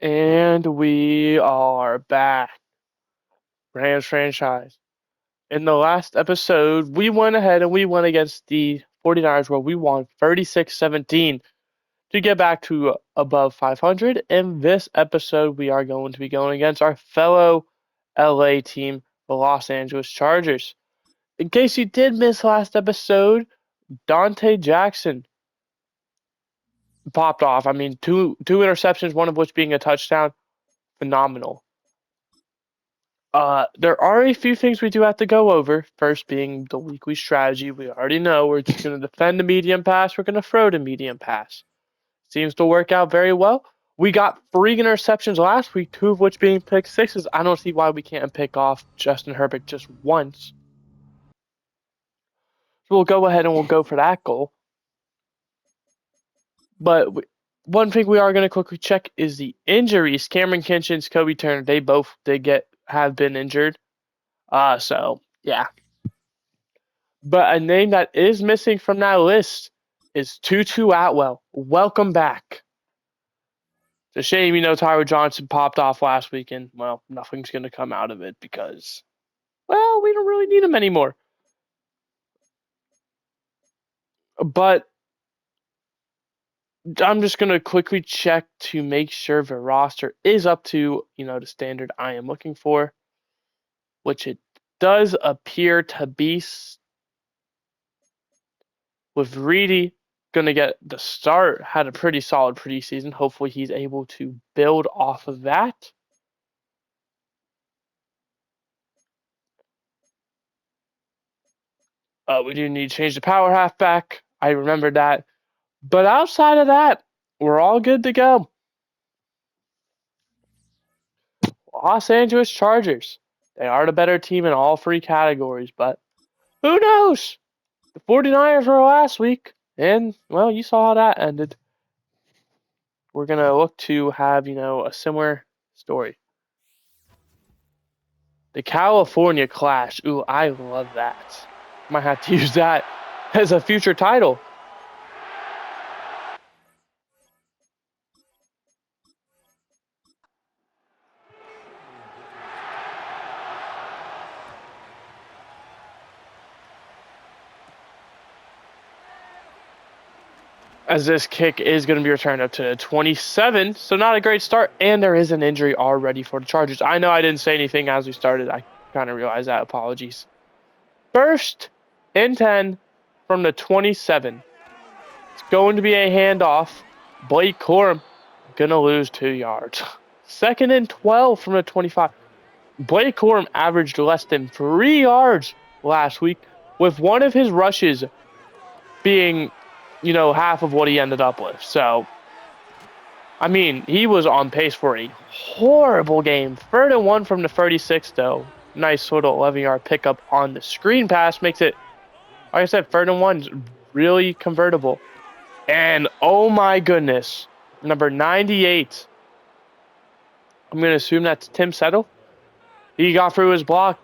And we are back. Rams franchise. In the last episode, we went ahead and we went against the 49ers where we won 36-17 to get back to above 500. In this episode, we are going to be going against our fellow LA team, the Los Angeles Chargers. In case you did miss last episode, Dante Jackson popped off. I mean, two interceptions, one of which being a touchdown. Phenomenal. There are a few things we do have to go over. First being the weekly strategy. We already know we're just going to defend the medium pass. We're going to throw the medium pass. Seems to work out very well. We got 3 interceptions last week, 2 of which being pick sixes. I don't see why we can't pick off Justin Herbert just once. So we'll go ahead and we'll go for that goal. But one thing we are going to quickly check is the injuries. Cameron Kinchens, Kobe Turner, they both have been injured. So yeah. But a name that is missing from that list is Tutu Atwell. Welcome back. It's a shame, Tyler Johnson popped off last week, and, well, nothing's going to come out of it because, well, we don't really need him anymore. But I'm just going to quickly check to make sure the roster is up to, the standard I am looking for, which it does appear to be with Reedy going to get the start, had a pretty solid preseason. Hopefully he's able to build off of that. We do need to change the power halfback. I remember that. But outside of that, we're all good to go. Los Angeles Chargers. They are the better team in all 3 categories, but who knows? The 49ers were last week, and, well, you saw how that ended. We're going to look to have, a similar story. The California Clash. Ooh, I love that. Might have to use that as a future title. As this kick is going to be returned up to 27, so not a great start, and there is an injury already for the Chargers. I know I didn't say anything as we started. I kind of realized that. Apologies. First and 10 from the 27. It's going to be a handoff. Blake Corum going to lose 2 yards. Second and 12 from the 25. Blake Corum averaged less than 3 yards last week, with one of his rushes being half of what he ended up with. So, I mean, he was on pace for a horrible game. 3rd and 1 from the 36, though. Nice sort of 11-yard pickup on the screen pass. Makes it, like I said, 3rd and 1's really convertible. And, oh my goodness, number 98. I'm going to assume that's Tim Settle. He got through his block,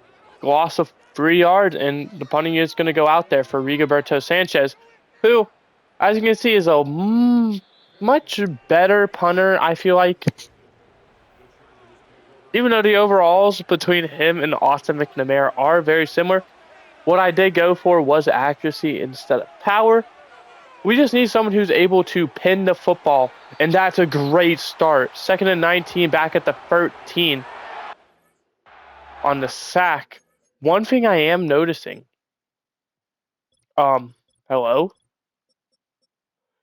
loss of 3 yards, and the punting is going to go out there for Rigoberto Sanchez, who, as you can see, is a much better punter, I feel like. Even though the overalls between him and Austin McNamara are very similar, what I did go for was accuracy instead of power. We just need someone who's able to pin the football, and that's a great start. 2nd and 19, back at the 13 on the sack. One thing I am noticing, hello?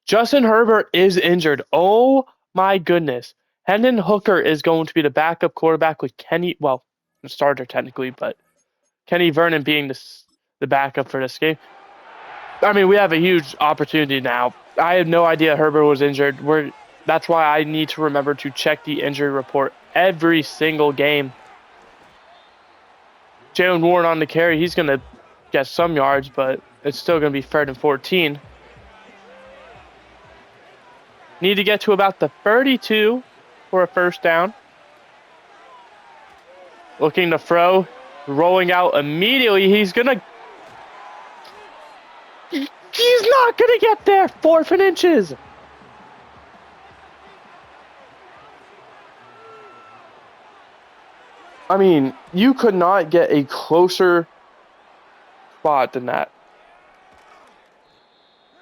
Justin Herbert is injured. Oh my goodness. Hendon Hooker is going to be the backup quarterback with Kenny, well, the starter technically, but Kenny Vernon being the backup for this game. I mean, we have a huge opportunity now. I had no idea Herbert was injured. That's why I need to remember to check the injury report every single game. Jalen Warren on the carry. He's going to get some yards, but it's still going to be 3rd and 14. Need to get to about the 32 for a first down. Looking to throw. Rolling out immediately. He's not going to get there. 4th and inches. I mean, you could not get a closer spot than that.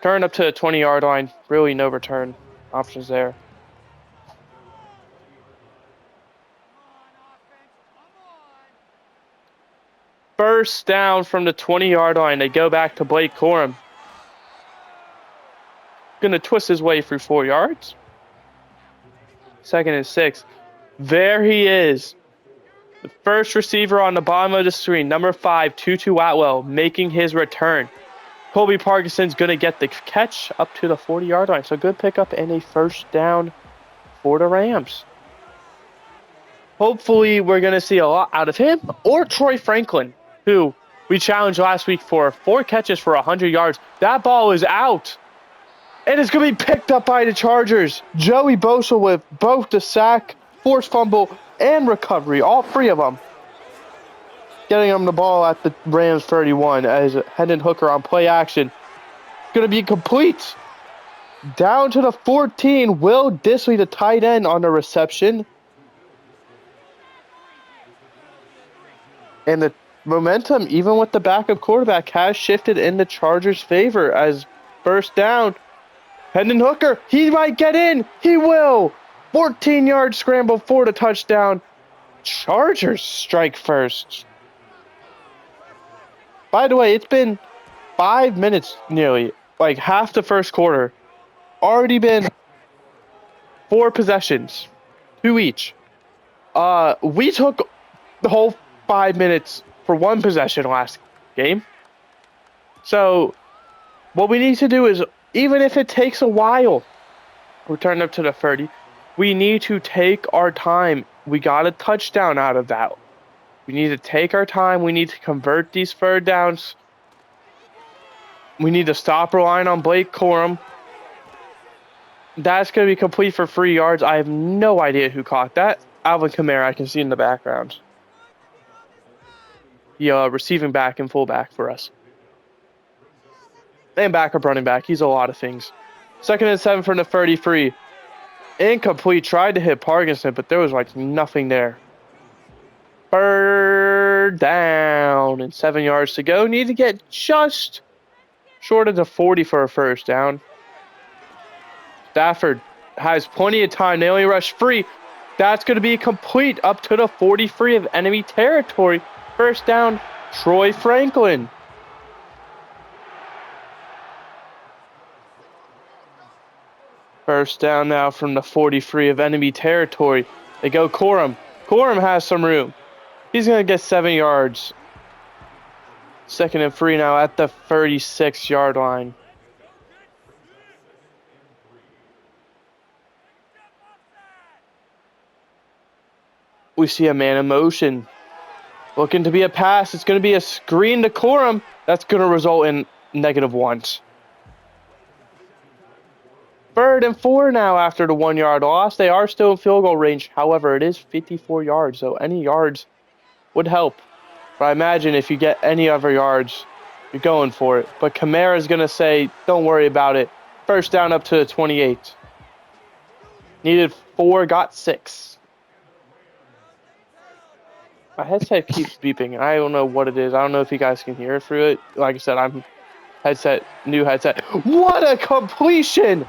Turn up to the 20-yard line. Really no return options there. First down from the 20-yard line. They go back to Blake Corum. Gonna twist his way through 4 yards. 2nd and 6. There he is. The first receiver on the bottom of the screen, number 5, Tutu Atwell, making his return. Colby Parkinson's going to get the catch up to the 40-yard line. So good pickup and a first down for the Rams. Hopefully we're going to see a lot out of him or Troy Franklin, who we challenged last week for 4 catches for 100 yards. That ball is out. And it's going to be picked up by the Chargers. Joey Bosa with both the sack, forced fumble, and recovery. All 3 of them. Getting him the ball at the Rams 31 as Hendon Hooker on play action. Going to be complete. Down to the 14. Will Dissly, the tight end, on the reception. And the momentum, even with the backup quarterback, has shifted in the Chargers' favor as first down. Hendon Hooker, he might get in. He will. 14-yard scramble for the touchdown. Chargers strike first. By the way, it's been 5 minutes nearly, like half the first quarter. Already been 4 possessions, 2 each. We took the whole 5 minutes for 1 possession last game. So what we need to do is, even if it takes a while, return up to the 30, we need to take our time. We got a touchdown out of that. We need to take our time. We need to convert these third downs. We need to stop relying on Blake Corum. That's going to be complete for 3 yards. I have no idea who caught that. Alvin Kamara, I can see in the background. The receiving back and fullback for us. And backup running back. He's a lot of things. 2nd and 7 from the 33. Incomplete. Tried to hit Parkinson, but there was like nothing there. 3rd down and 7 yards to go. Need to get just short of the 40 for a first down. Stafford has plenty of time. They only rush free. That's going to be complete up to the 43 of enemy territory. First down, Troy Franklin. First down now from the 43 of enemy territory. They go Corum. Corum has some room. He's going to get 7 yards. 2nd and 3 now at the 36-yard line. We see a man in motion. Looking to be a pass. It's going to be a screen to Corum. That's going to result in -1. 3rd and 4 now after the 1-yard loss. They are still in field goal range. However, it is 54 yards, so any yards would help. But I imagine if you get any other yards, you're going for it. But Kamara's going to say, don't worry about it. First down up to the 28. Needed 4, got 6. My headset keeps beeping. I don't know what it is. I don't know if you guys can hear it through it. Like I said, new headset. What a completion!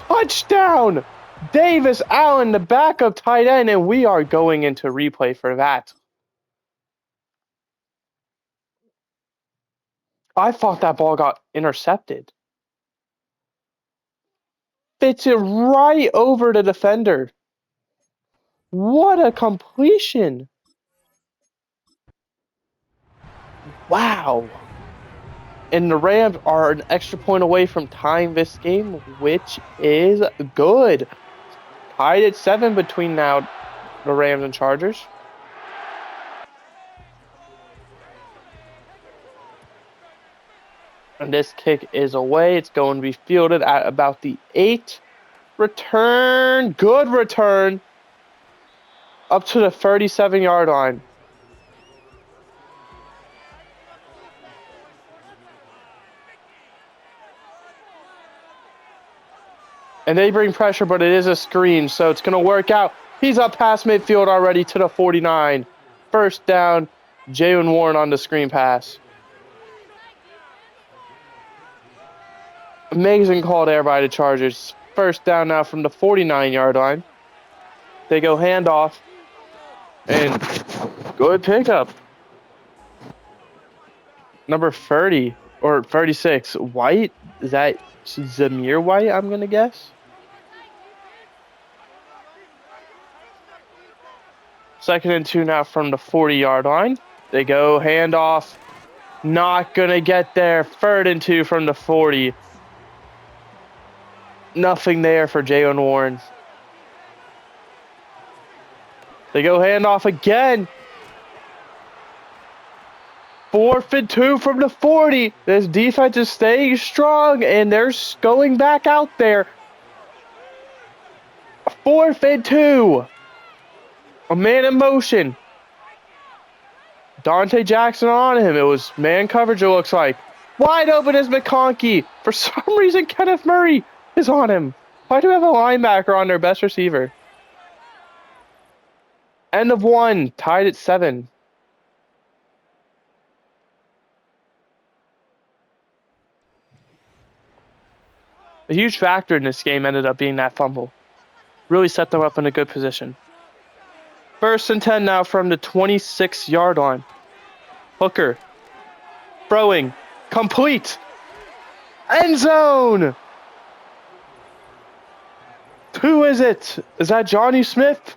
Touchdown! Davis Allen, the backup tight end, and we are going into replay for that. I thought that ball got intercepted. Fits it right over the defender. What a completion! Wow. And the Rams are an extra point away from tying this game, which is good. Tied at 7 between now the Rams and Chargers. And this kick is away. It's going to be fielded at about the 8. Return. Good return. Up to the 37-yard line. And they bring pressure, but it is a screen, so it's going to work out. He's up past midfield already to the 49. first down. Jaylen Warren on the screen pass. Amazing call there by the Chargers. First down now from the 49-yard line. They go handoff. And good pickup. Number 30 or 36, White. Is that Zamir White, I'm going to guess? Second and 2 now from the 40-yard line. They go handoff. Not going to get there. Third and 2 from the 40. Nothing there for Jaylen Warren. They go handoff again. 4th and 2 from the 40. This defense is staying strong, and they're going back out there. 4th and 2. A man in motion. Dante Jackson on him. It was man coverage, it looks like. Wide open is McConkey. For some reason, Kenneth Murray is on him. Why do we have a linebacker on their best receiver? End of 1. Tied at 7. A huge factor in this game ended up being that fumble. Really set them up in a good position. 1st and 10 now from the 26-yard line. Hooker. Throwing. Complete. End zone. Who is it? Is that Johnny Smith?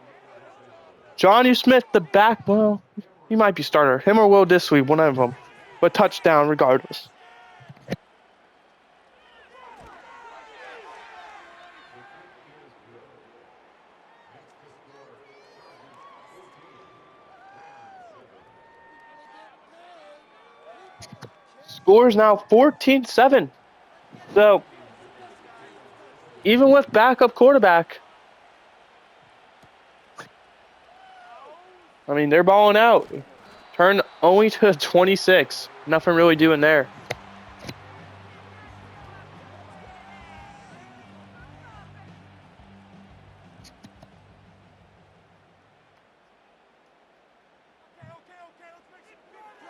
Johnny Smith, the back. Well, he might be starter. Him or Will Dissly, one of them. But touchdown regardless. Score is now 14-7. So, even with backup quarterback, I mean, they're balling out. Turn only to 26. Nothing really doing there.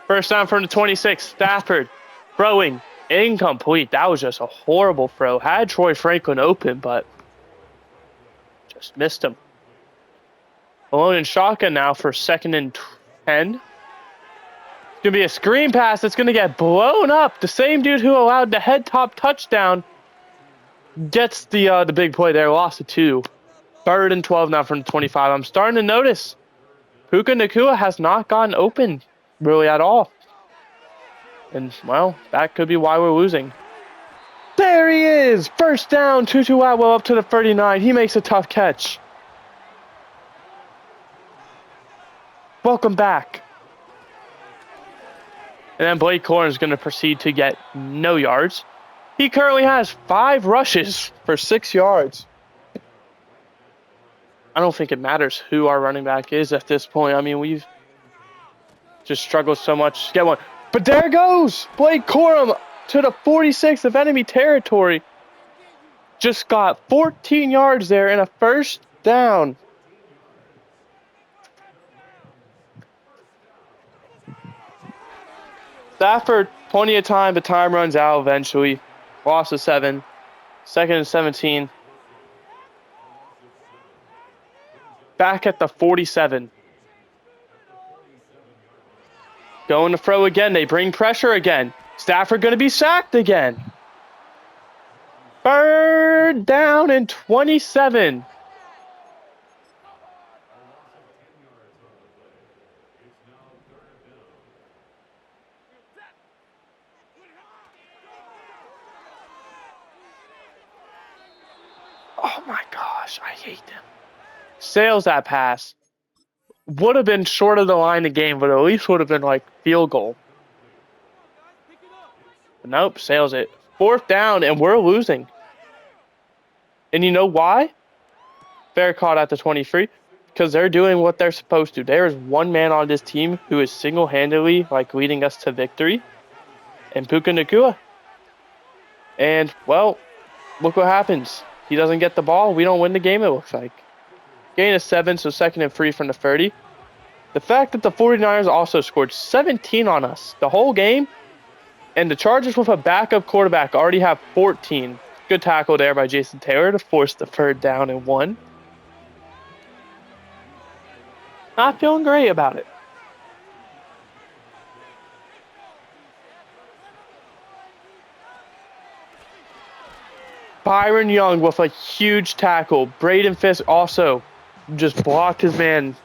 First down from the 26. Stafford throwing. Incomplete. That was just a horrible throw. Had Troy Franklin open, but just missed him. Alone in shotgun now for 2nd and 10. It's going to be a screen pass that's going to get blown up. The same dude who allowed the head top touchdown gets the big play there. Lost it 2. 3rd and 12 now from the 25. I'm starting to notice Puka Nacua has not gotten open really at all. And, well, that could be why we're losing. There he is! First down, Tutu Atwell up to the 39. He makes a tough catch. Welcome back. And then Blake Corum is going to proceed to get no yards. He currently has 5 rushes for 6 yards. I don't think it matters who our running back is at this point. I mean, we've just struggled so much to get one. But there goes Blake Corum to the 46 of enemy territory. Just got 14 yards there and a first down. Stafford, plenty of time, but time runs out eventually. Loss of 7. 2nd and 17. Back at the 47. Going to throw again. They bring pressure again. Stafford going to be sacked again. 3rd down and 27. Oh my gosh, I hate them. Sails that pass. Would have been short of the line of game, but at least would have been like field goal. But nope, sails it. 4th down, and we're losing. And you know why? Fair caught at the 23. Because they're doing what they're supposed to. There is one man on this team who is single-handedly like leading us to victory. And Puka Nacua. And, well, look what happens. He doesn't get the ball. We don't win the game, it looks like. Gain of 7, so 2nd and 3 from the 30. The fact that the 49ers also scored 17 on us the whole game, and the Chargers with a backup quarterback already have 14. Good tackle there by Jason Taylor to force the 3rd down and 1. Not feeling great about it. Byron Young with a huge tackle. Braden Fisk also just blocked his man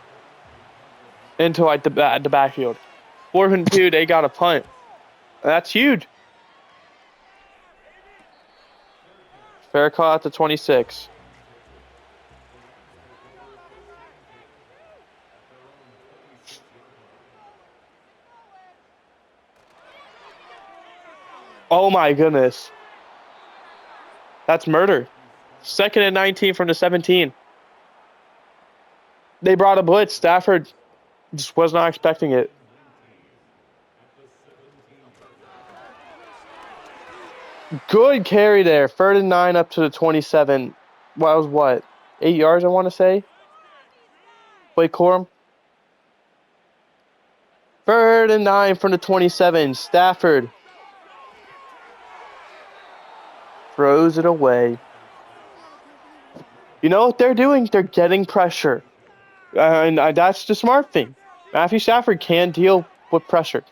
into like the backfield. 4th and 2, they got a punt. That's huge. Fair call at the 26. Oh my goodness. That's murder. 2nd and 19 from the 17. They brought a blitz. Stafford just was not expecting it. Good carry there. 3rd and 9 up to the 27. Well, that was what? 8 yards, I want to say. Blake Corum. 3rd and 9 from the 27. Stafford throws it away. You know what they're doing? They're getting pressure. And that's the smart thing. Matthew Stafford can deal with pressure.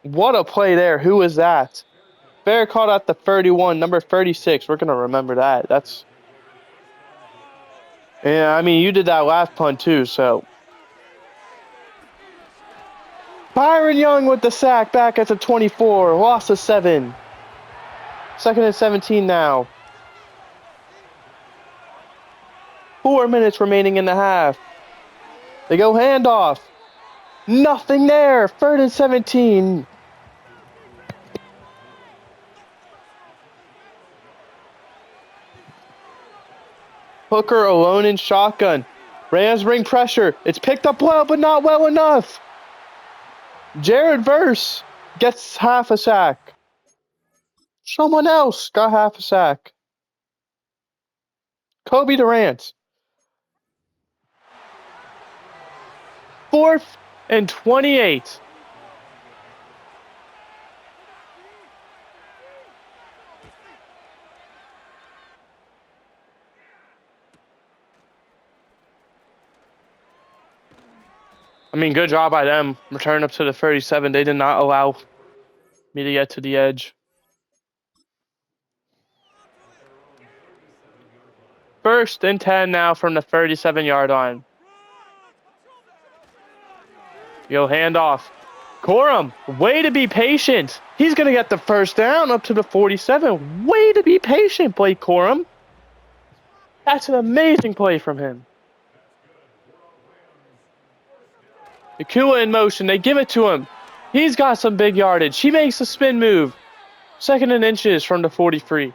What a play there. Who is that? Fair caught at the 31, number 36. We're going to remember that. That's... Yeah, I mean, you did that last punt too, so... Byron Young with the sack back at the 24. Loss of 7. 2nd and 17 now. 4 minutes remaining in the half. They go handoff. Nothing there. 3rd and 17. Hooker alone in shotgun. Rams bring pressure. It's picked up well, but not well enough. Jared Verse gets half a sack. Someone else got half a sack. Kobe Durant. 4th and 28. I mean, good job by them. Return up to the 37. They did not allow me to get to the edge. 1st and 10 now from the 37-yard line. Yo, handoff. Corum, way to be patient. He's going to get the 1st down up to the 47. Way to be patient, Blake Corum. That's an amazing play from him. Nakua in motion. They give it to him. He's got some big yardage. He makes a spin move. 2nd and inches from the 43.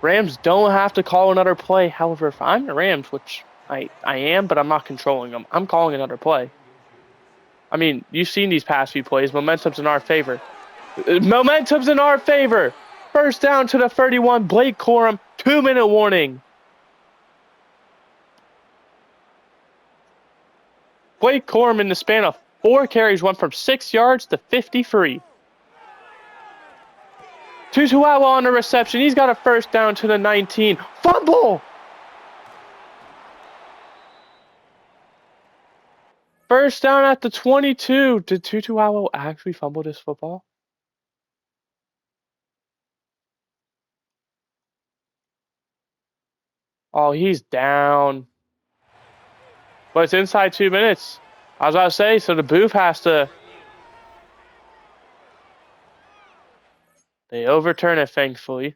Rams don't have to call another play. However, if I'm the Rams, which I am, but I'm not controlling them, I'm calling another play. I mean, you've seen these past few plays. Momentum's in our favor. Momentum's in our favor. 1st down to the 31. Blake Corum. 2-minute warning. Blake Corum in the span of 4 carries went from 6 yards to 53. Tutuawa on the reception. He's got a 1st down to the 19. Fumble! 1st down at the 22. Did Tutuawa actually fumble this football? Oh, he's down. But it's inside 2 minutes. I was about to say, so the booth has to... They overturn it, thankfully.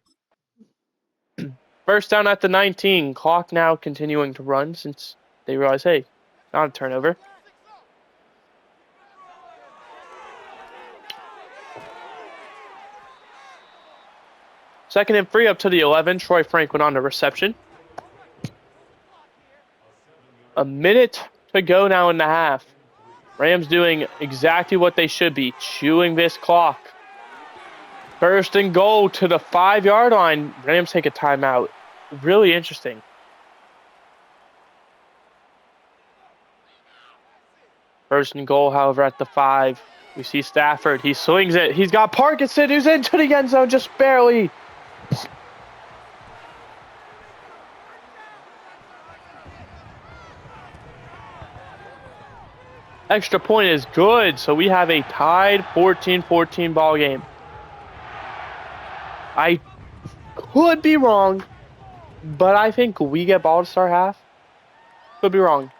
1st down at the 19. Clock now continuing to run since they realize, hey, not a turnover. Second and 3 up to the 11. Troy Franklin on the reception. A minute to go now in the half. Rams doing exactly what they should be, chewing this clock. 1st and goal to the 5-yard line. Rams take a timeout. Really interesting. First and goal, however, at the 5. We see Stafford. He swings it. He's got Parkinson, who's into the end zone just barely. Extra point is good, so we have a tied 14-14 ball game. I could be wrong, but I think we get ball to start half. Could be wrong.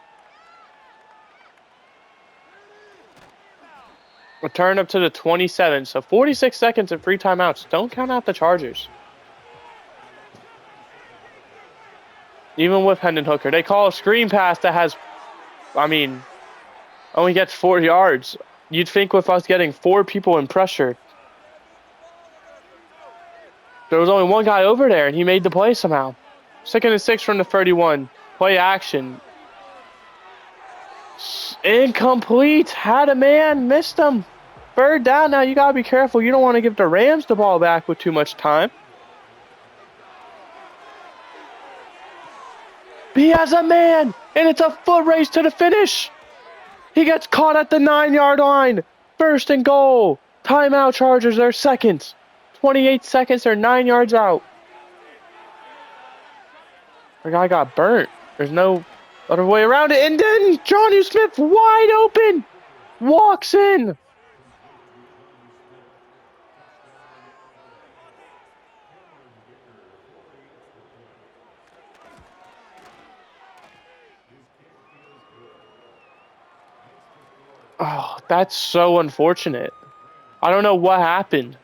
Return up to the 27, so 46 seconds and 3 timeouts. Don't count out the Chargers. Even with Hendon Hooker. They call a screen pass that has, only gets 4 yards. You'd think with us getting 4 people in pressure, there was only one guy over there, and he made the play somehow. 2nd and 6 from the 31. Play action. Incomplete. Had a man. Missed him. 3rd down. Now you got to be careful. You don't want to give the Rams the ball back with too much time. He has a man, and it's a foot race to the finish. He gets caught at the 9-yard line. 1st and goal. Timeout Chargers, their second. 28 seconds, they're 9 yards out. The guy got burnt. There's no other way around it. And then Jonnu Smith, wide open, walks in. Oh, that's so unfortunate. I don't know what happened.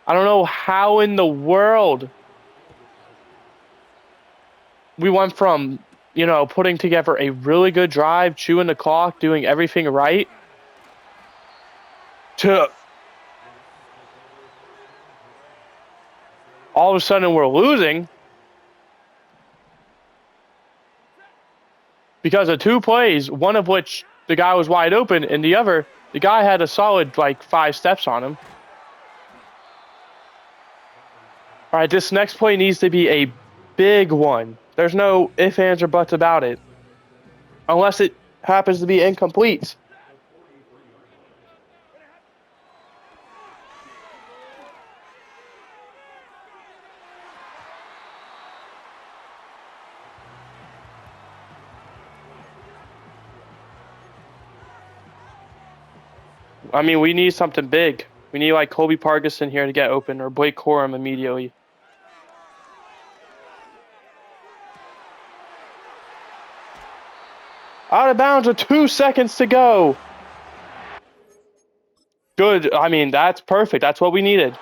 I don't know how in the world we went from, putting together a really good drive, chewing the clock, doing everything right, to all of a sudden we're losing because of 2 plays, one of which the guy was wide open, and the other, the guy had a solid, 5 steps on him. All right, this next play needs to be a big one. There's no ifs, ands, or buts about it. Unless it happens to be incomplete. We need something big. We need Colby Parkinson here to get open, or Blake Corum immediately. Out of bounds with 2 seconds to go. Good. That's perfect. That's what we needed.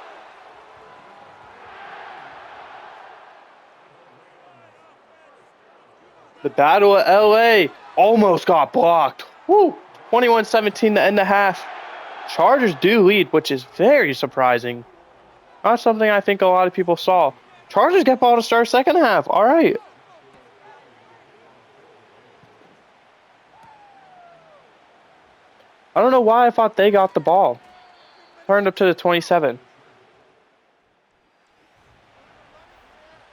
The Battle of LA almost got blocked. Woo! 21-17 to end the half. Chargers do lead, which is very surprising. Not something I think a lot of people saw. Chargers get ball to start second half. All right. I don't know why I thought they got the ball. Turned up to the 27.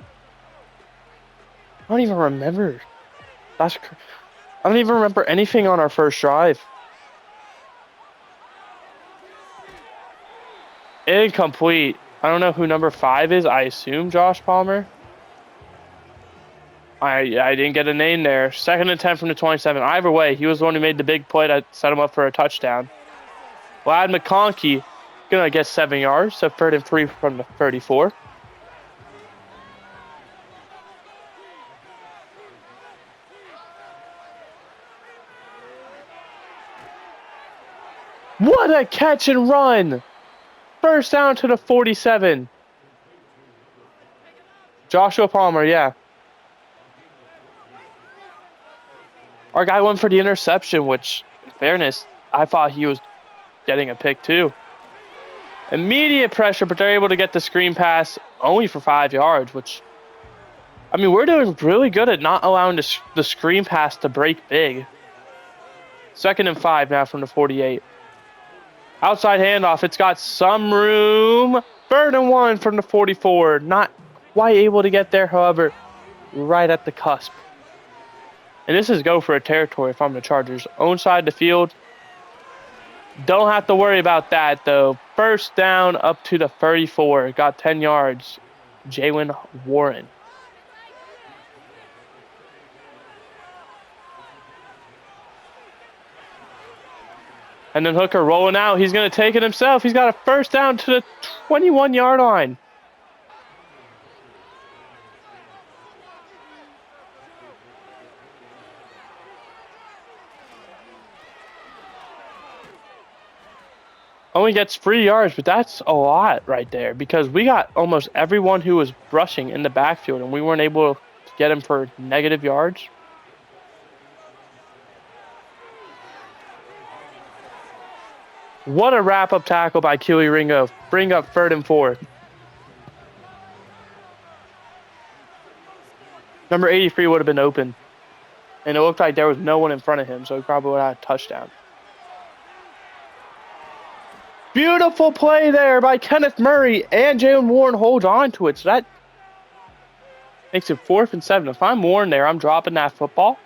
I don't even remember. I don't even remember anything on our first drive. Incomplete. I don't know who number 5 is. I assume Josh Palmer. I didn't get a name there. 2nd and 10 from the 27. Either way, he was the one who made the big play that set him up for a touchdown. Ladd McConkey gonna get 7 yards, so 3rd and 3 from the 34. What a catch and run! 1st down to the 47. Joshua Palmer, yeah. Our guy went for the interception, which, in fairness, I thought he was getting a pick too. Immediate pressure, but they're able to get the screen pass only for 5 yards, which, we're doing really good at not allowing the screen pass to break big. 2nd and 5 now from the 48. Outside handoff, it's got some room. 3rd and 1 from the 44. Not quite able to get there, however, right at the cusp. And this is go for a territory if I'm the Chargers. Own side of the field. Don't have to worry about that, though. First down up to the 34. Got 10 yards. Jaylen Warren. And then Hooker rolling out. He's going to take it himself. He's got a first down to the 21-yard line. Only gets 3 yards, but that's a lot right there because we got almost everyone who was rushing in the backfield, and we weren't able to get him for negative yards. What a wrap-up tackle by Kelee Ringo. Bring up 3rd and 4. Number 83 would have been open, and it looked like there was no one in front of him, so he probably would have had a touchdown. Beautiful play there by Kenneth Murray, and Jaylen Warren holds on to it. So that makes it 4th and 7. If I'm Warren there, I'm dropping that football.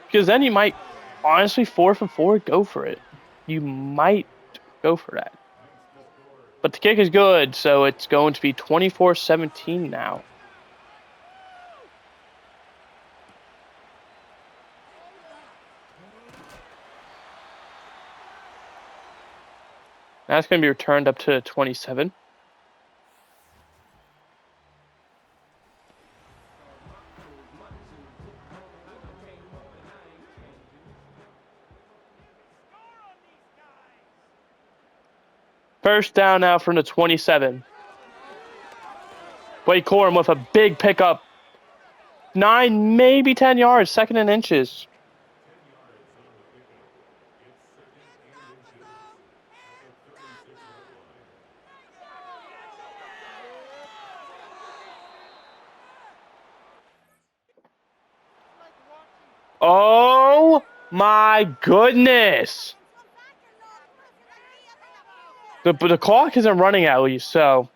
Because then you might, honestly, 4th and 4, go for it. You might go for that. But the kick is good, so it's going to be 24-17 now. That's going to be returned up to 27. First down now from the 27. Blake Corum with a big pickup. 9, maybe 10 yards, 2nd and inches. Oh my goodness. The clock isn't running at least, so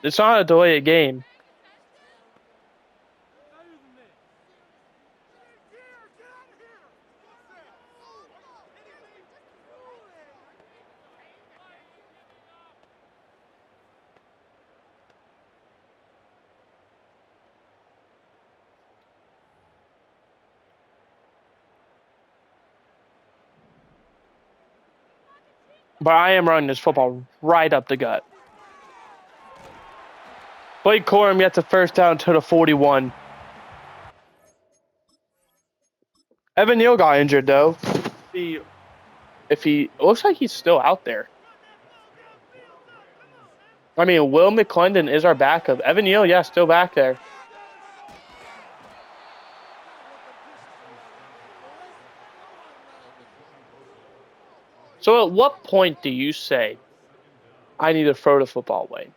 it's not a delayed game. But I am running this football right up the gut. Blake Corum gets a first down to the 41. Evan Neal got injured, though. It looks like he's still out there. I mean, Will McClendon is our backup. Evan Neal, yeah, still back there. So at what point do you say, I need to throw the football away?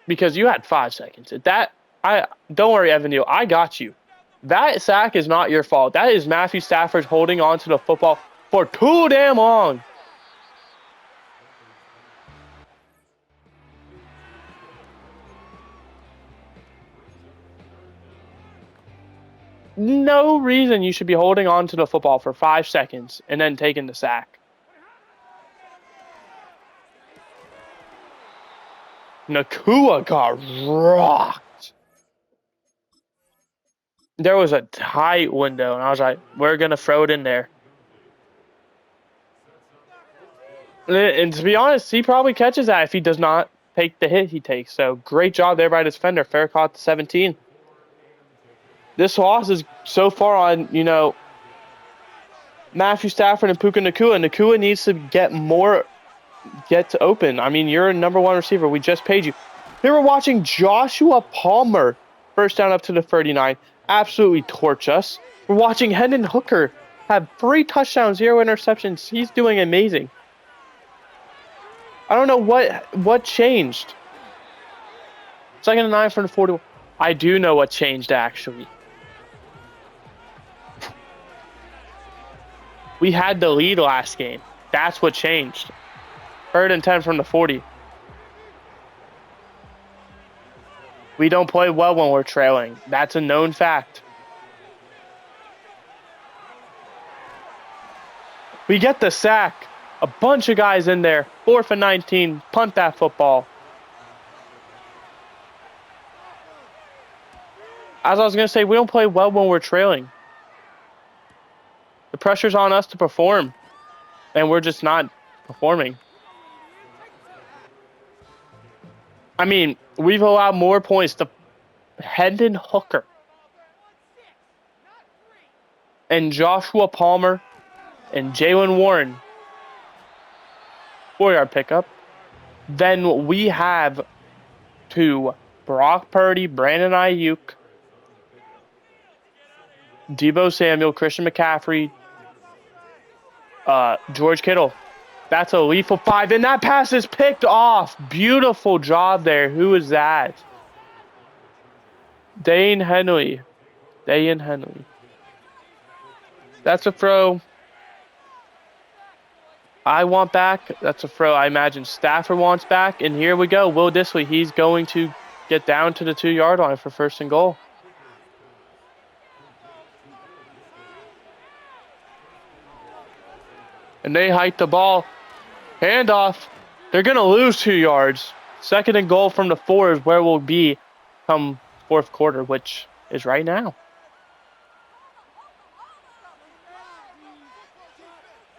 Because you had 5 seconds. Don't worry, Evan Neal, I got you. That sack is not your fault. That is Matthew Stafford holding on to the football for too damn long. No reason you should be holding on to the football for 5 seconds and then taking the sack. Nacua got rocked. There was a tight window, and I was like, we're going to throw it in there. And to be honest, he probably catches that if he does not take the hit he takes. So great job there by the defender. Fair caught the 17. This loss is so far on, Matthew Stafford and Puka Nacua. Nacua needs to get open. I mean, you're a number 1 receiver. We just paid you. They were watching Joshua Palmer, first down up to the 39, absolutely torch us. We're watching Hendon Hooker have 3 touchdowns, 0 interceptions. He's doing amazing. I don't know what changed. 2nd and 9 from the 41. I do know what changed, actually. We had the lead last game. That's what changed. 3rd and 10 from the 40. We don't play well when we're trailing. That's a known fact. We get the sack. A bunch of guys in there. 4th and 19. Punt that football. As I was going to say, we don't play well when we're trailing. The pressure's on us to perform. And we're just not performing. I mean, we've allowed more points to Hendon Hooker and Joshua Palmer and Jalen Warren. 4-yard pickup. Then we have to Brock Purdy, Brandon Ayuk, Deebo Samuel, Christian McCaffrey, George Kittle. That's a lethal 5, and that pass is picked off. Beautiful job there. Who is that? Dane Henley. That's a throw I want back. That's a throw I imagine Stafford wants back. And here we go. Will Dissly, he's going to get down to the 2-yard line for 1st and goal. And they hike the ball. Handoff. They're going to lose 2 yards. 2nd and goal from the 4 is where we'll be come 4th quarter, which is right now.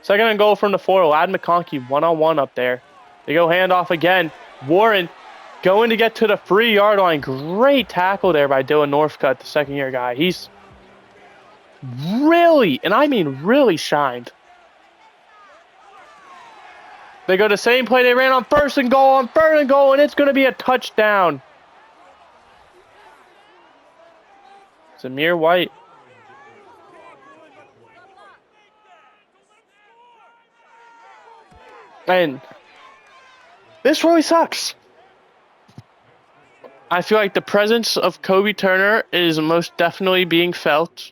2nd and goal from the 4. Ladd McConkey one-on-one up there. They go handoff again. Warren going to get to the 3-yard line. Great tackle there by Dylan Northcutt, the 2nd-year guy. He's really, and I mean really, shined. They go the same play they ran on 1st and goal, and it's going to be a touchdown. Zamir White. And this really sucks. I feel like the presence of Kobe Turner is most definitely being felt.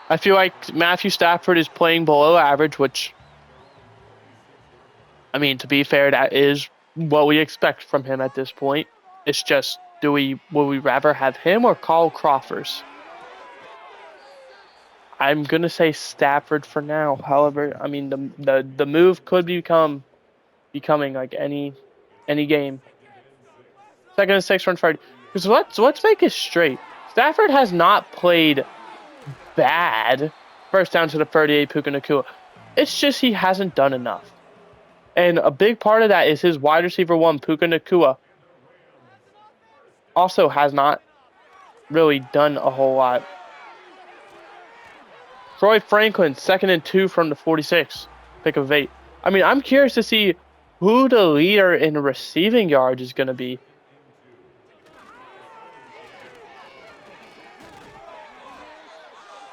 I feel like Matthew Stafford is playing below average, which, I mean, to be fair, that is what we expect from him at this point. It's just, would we rather have him or Carl Crawford? I'm gonna say Stafford for now. However, I mean the move could becoming like any game. 2nd and 6 run Friday. Because let's make it straight. Stafford has not played bad. 1st down to the 38, Puka Nacua. It's just he hasn't done enough. And a big part of that is his wide receiver 1, Puka Nacua, also has not really done a whole lot. Troy Franklin, 2nd and 2 from the 46. Pick of 8. I mean, I'm curious to see who the leader in receiving yards is going to be.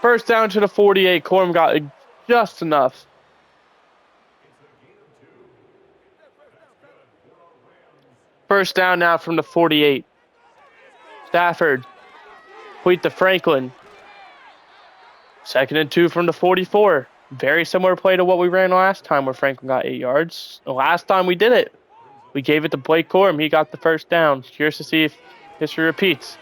First down to the 48. Corum got just enough. First down now from the 48. Stafford. Complete to Franklin. 2nd and 2 from the 44. Very similar play to what we ran last time where Franklin got 8 yards. The last time we did it, we gave it to Blake Corum. He got the first down. Curious to see if history repeats.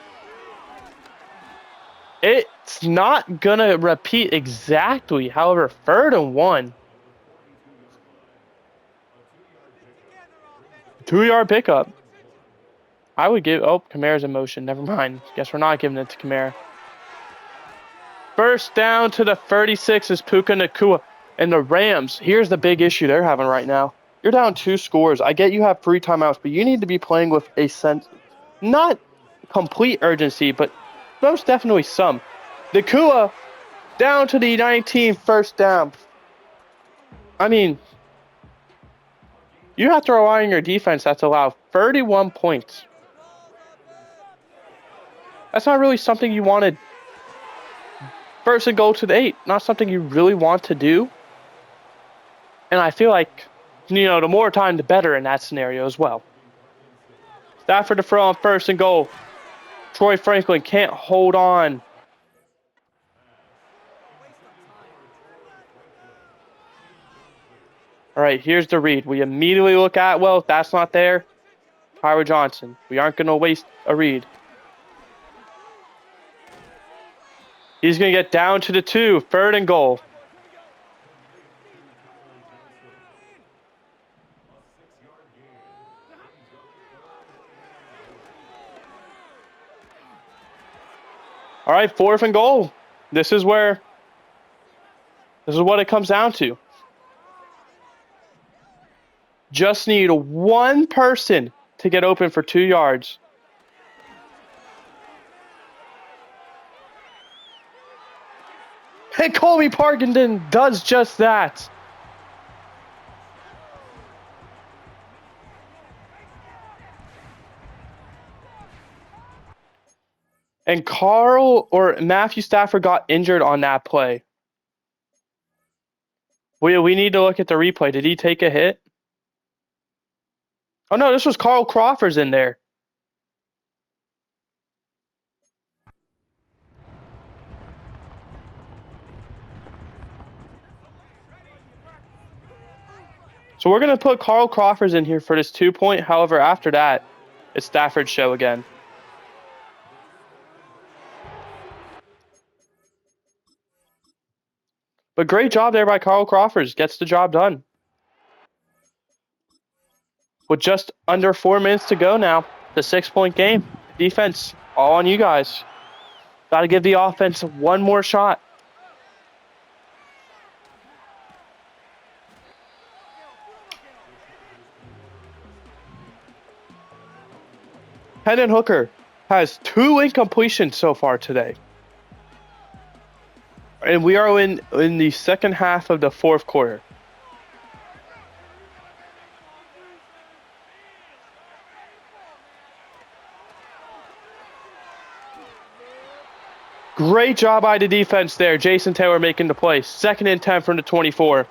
It's not going to repeat exactly. However, 3rd and 1. 2-yard pickup. I would give... Oh, Kamara's in motion. Never mind. Guess we're not giving it to Kamara. First down to the 36 is Puka Nacua. And the Rams, here's the big issue they're having right now. You're down 2 scores. I get you have 3 timeouts, but you need to be playing with a sense, not complete urgency, but most definitely some. Nacua down to the 19th, 1st down. I mean, you have to rely on your defense that's allowed 31 points. That's not really something you wanted. 1st and goal to the 8, not something you really want to do. And I feel like, the more time, the better in that scenario as well. Stafford to throw on 1st and goal. Troy Franklin can't hold on. All right, here's the read. We immediately look at, well, if that's not there, Tyler Johnson. We aren't going to waste a read. He's going to get down to the 2. 3rd and goal. All right, 4th and goal. This is what it comes down to. Just need one person to get open for 2 yards. And Colby Parkinson does just that. And Matthew Stafford got injured on that play. We need to look at the replay. Did he take a hit? Oh no, this was Carl Crawford's in there. So we're going to put Carl Crawford in here for this 2-point. However, after that, it's Stafford's show again. But great job there by Carl Crawford. Gets the job done. With just under 4 minutes to go now, the 6-point game. Defense, all on you guys. Got to give the offense one more shot. Hendon Hooker has 2 incompletions so far today. And we are in the second half of the 4th quarter. Great job by the defense there. Jason Taylor making the play. 2nd and 10 from the 24.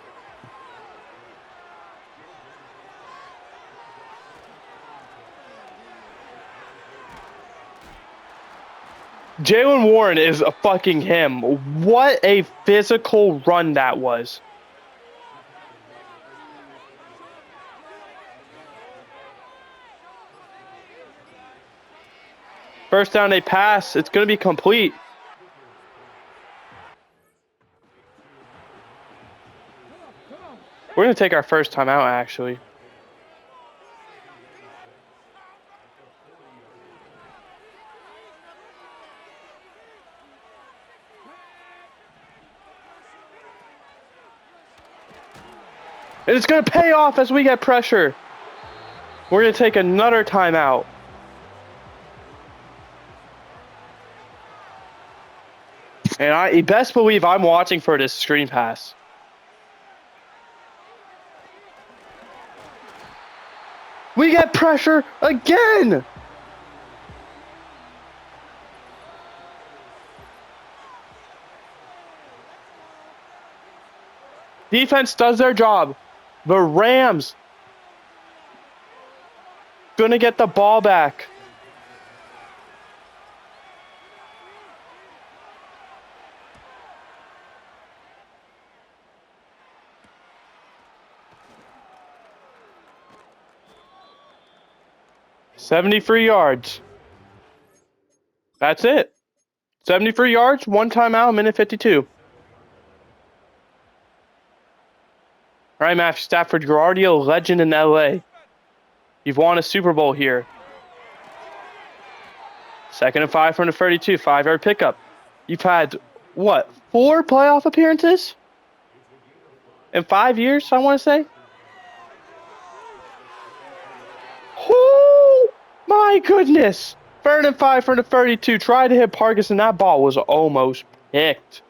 Jaylen Warren is a fucking him. What a physical run that was. First down, they pass. It's going to be complete. We're going to take our first time out, actually. And it's going to pay off as we get pressure. We're going to take another timeout. And I best believe I'm watching for this screen pass. We get pressure again. Defense does their job. The Rams gonna get the ball back. $73 yards. That's it. 73 yards, 1 timeout, minute 52. All right, Matthew Stafford, you're already a legend in LA. You've won a Super Bowl here. 2nd and 5 from the 32, 5-yard pickup. You've had, what, 4 playoff appearances? In 5 years, I want to say? Oh, my goodness. 3rd and 5 from the 32. Tried to hit Parkinson. That ball was almost picked.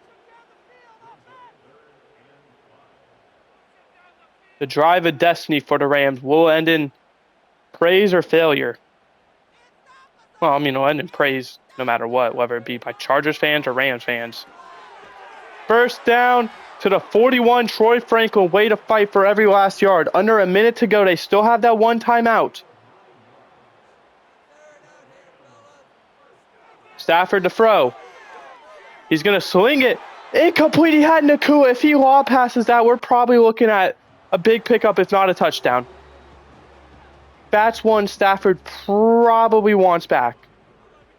The drive of destiny for the Rams will end in praise or failure. Well, I mean, it'll end in praise no matter what, whether it be by Chargers fans or Rams fans. First down to the 41. Troy Franklin, way to fight for every last yard. Under a minute to go. They still have that 1 timeout. Stafford to throw. He's going to sling it. Incomplete. He had Nacua. If he law passes that, we're probably looking at a big pickup, if not a touchdown. That's one Stafford probably wants back.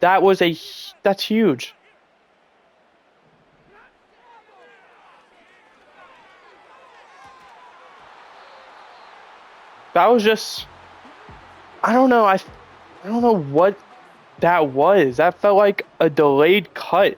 That's huge. That was just, I don't know. I don't know what that was. That felt like a delayed cut.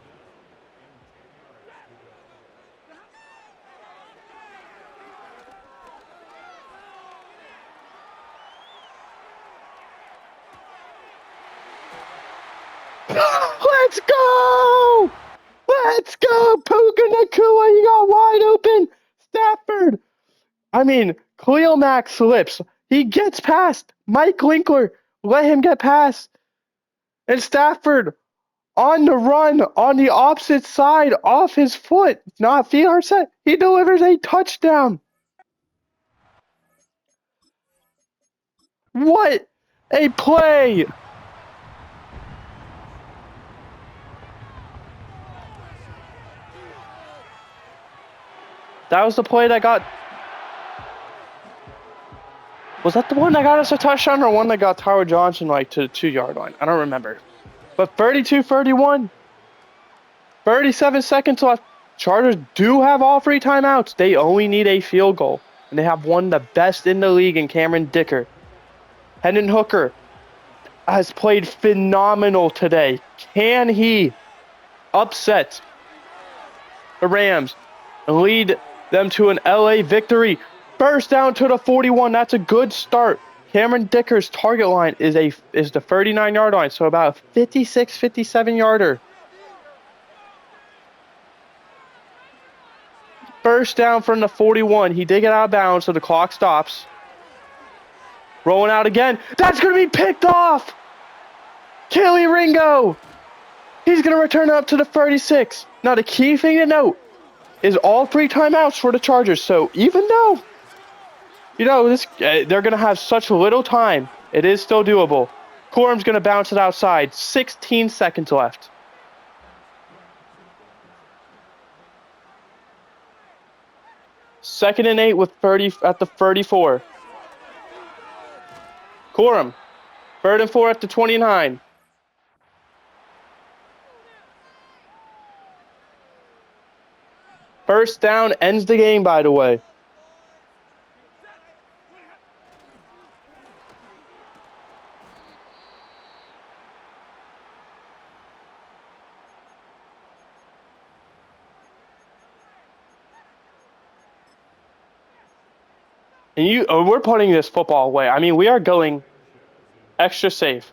Let's go! Let's go! Puka Nacua, he got wide open. Stafford. I mean, Khalil Mack slips. He gets past. Mike Winkler let him get past. And Stafford on the run on the opposite side off his foot, not feet are set. He delivers a touchdown. What a play! That was the play that got. Was that the one that got us a touchdown or one that got Tyler Johnson like to the 2-yard line? I don't remember. But 32-31. 37 seconds left. Chargers do have all 3 timeouts. They only need a field goal. And they have one of the best in the league in Cameron Dicker. Hendon Hooker has played phenomenal today. Can he upset the Rams and lead them to an LA victory? First down to the 41. That's a good start. Cameron Dicker's target line is the 39-yard line, so about a 56, 57-yarder. First down from the 41. He did get out of bounds, so the clock stops. Rolling out again. That's going to be picked off. Kelly Ringo. He's going to return it up to the 36. Now, the key thing to note is all 3 timeouts for the Chargers. So even though, they're going to have such little time, it is still doable. Corum's going to bounce it outside. 16 seconds left. Second and 8 with 30 at the 34. Corum. 3rd and 4 at the 29. First down ends the game, by the way. And we're putting this football away. I mean, we are going extra safe.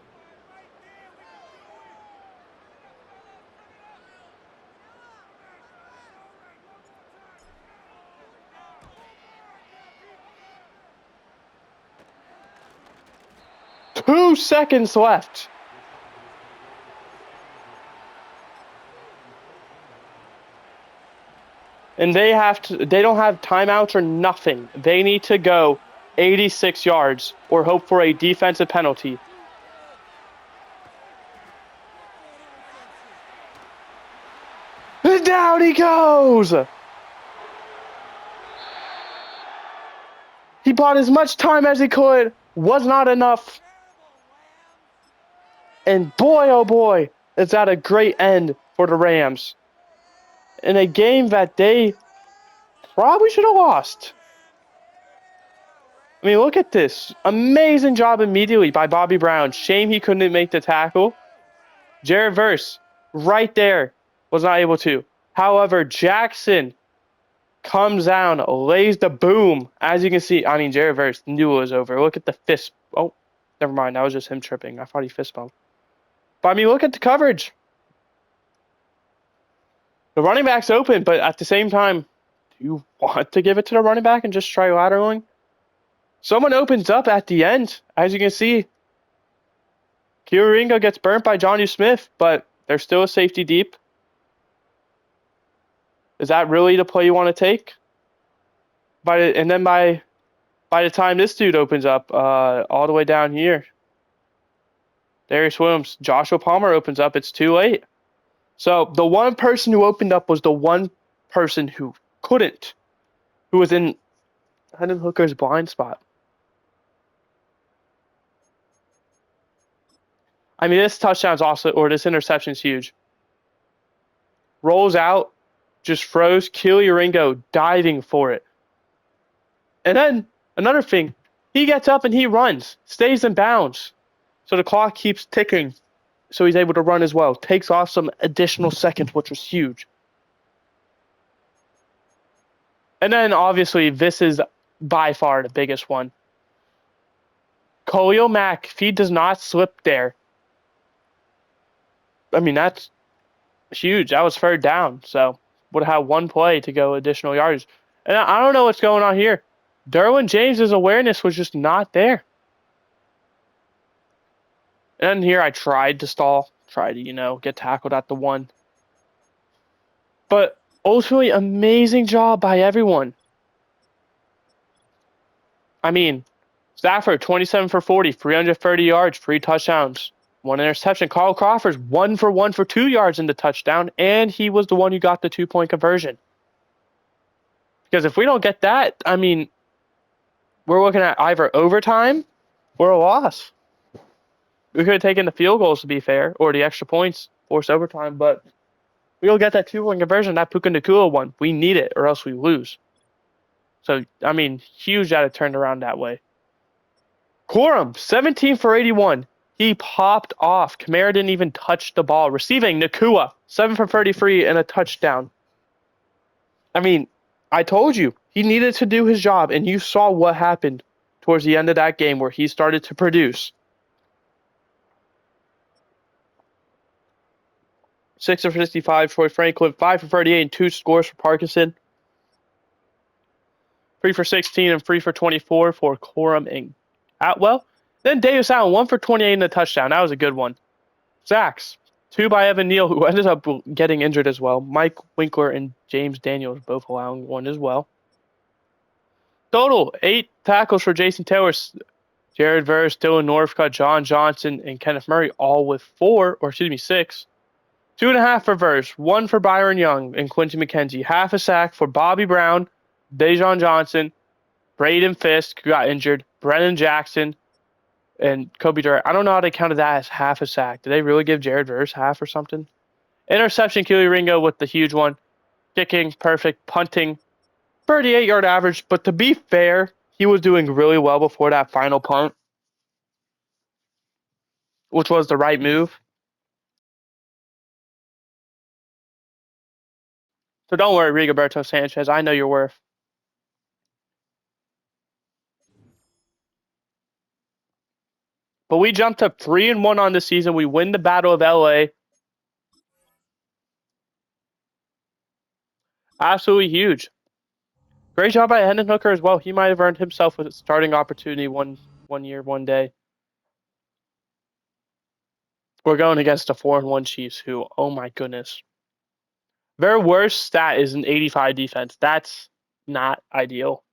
Two seconds left. And they don't have timeouts or nothing. They need to go 86 yards or hope for a defensive penalty. And down he goes. He bought as much time as he could. Was not enough. And boy, oh boy, is that a great end for the Rams. In a game that they probably should have lost. I mean, look at this. Amazing job immediately by Bobby Brown. Shame he couldn't make the tackle. Jared Verse, right there, was not able to. However, Jackson comes down, lays the boom. As you can see, I mean, Jared Verse knew it was over. Look at the fist. Oh, never mind. That was just him tripping. I thought he fist bumped. But I mean, look at the coverage. The running back's open, but at the same time, do you want to give it to the running back and just try lateraling? Someone opens up at the end. As you can see, Ringo gets burnt by Jonnu Smith, but there's still a safety deep. Is that really the play you want to take? And then by the time this dude opens up, all the way down here, Darius Williams, Joshua Palmer opens up. It's too late. So the one person who opened up was the one person who couldn't, who was in Hendon Hooker's blind spot. I mean, this touchdown's also, or this interception's huge. Rolls out, just froze. Keely Ringo diving for it. And then another thing, he gets up and he runs, stays in bounds. So the clock keeps ticking. So he's able to run as well. Takes off some additional seconds, which was huge. And then obviously this is by far the biggest one. Khalil Mack, if he does not slip there, I mean, that's huge. That was third down. So would have had one play to go additional yards. And I don't know what's going on here. Derwin James's awareness was just not there. And here I tried to stall, tried to, get tackled at the one. But ultimately, amazing job by everyone. I mean, Stafford, 27 for 40, 330 yards, 3 touchdowns, 1 interception. Carl Crawford, 1 for 1 for 2 yards in the touchdown, and he was the one who got the 2-point conversion. Because if we don't get that, I mean, we're looking at either overtime or a loss. We could have taken the field goals, to be fair, or the extra points, force overtime, but we don't get that 2-point conversion, that Puka Nacua one. We need it, or else we lose. So, I mean, huge that it turned around that way. Corum, 17 for 81. He popped off. Kamara didn't even touch the ball. Receiving, Nacua, 7 for 33 and a touchdown. I mean, I told you, he needed to do his job, and you saw what happened towards the end of that game where he started to produce. 6 for 55 for Franklin, 5 for 38 and 2 scores for Parkinson. 3 for 16 and 3 for 24 for Corum and Atwell. Then Davis Allen, 1 for 28 and a touchdown. That was a good one. Sacks, 2 by Evan Neal, who ended up getting injured as well. Mike Winkler and James Daniels both allowing 1 as well. Total, 8 tackles for Jason Taylor, Jared Verse, Dylan Northcutt, John Johnson, and Kenneth Murray, all with 6. 2.5 for Verse, 1 for Byron Young and Quentin McKenzie. Half a sack for Bobby Brown, Dejon Johnson, Braden Fisk, who got injured, Brennan Jackson, and Kobe Durant. I don't know how they counted that as half a sack. Did they really give Jared Verse half or something? Interception, Keely Ringo with the huge one. Kicking, perfect. Punting, 38-yard average. But to be fair, he was doing really well before that final punt, which was the right move. So don't worry, Rigoberto Sanchez. I know your worth. But we jumped up 3-1 on this season. We win the Battle of LA. Absolutely huge. Great job by Hendon Hooker as well. He might have earned himself a starting opportunity one year, one day. We're going against the 4-1 Chiefs, who, oh my goodness. Their worst stat is an 85 defense. That's not ideal.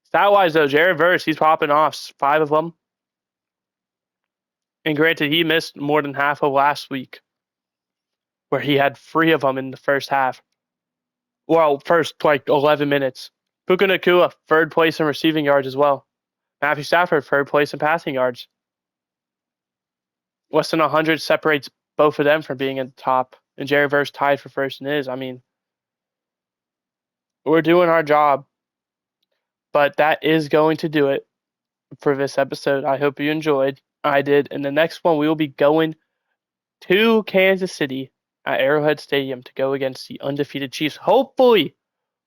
Stat-wise, though, Jared Verse, he's popping off 5 of them. And granted, he missed more than half of last week, where he had 3 of them in the first half. Well, first, 11 minutes. Puka Nacua, 3rd place in receiving yards as well. Matthew Stafford, 3rd place in passing yards. Less than 100 separates both of them from being at the top. And Jared Verse tied for first and is. I mean, we're doing our job. But that is going to do it for this episode. I hope you enjoyed. I did. In the next one, we will be going to Kansas City at Arrowhead Stadium to go against the undefeated Chiefs. Hopefully,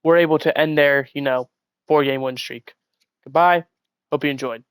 we're able to end their, 4-game win streak. Goodbye. Hope you enjoyed.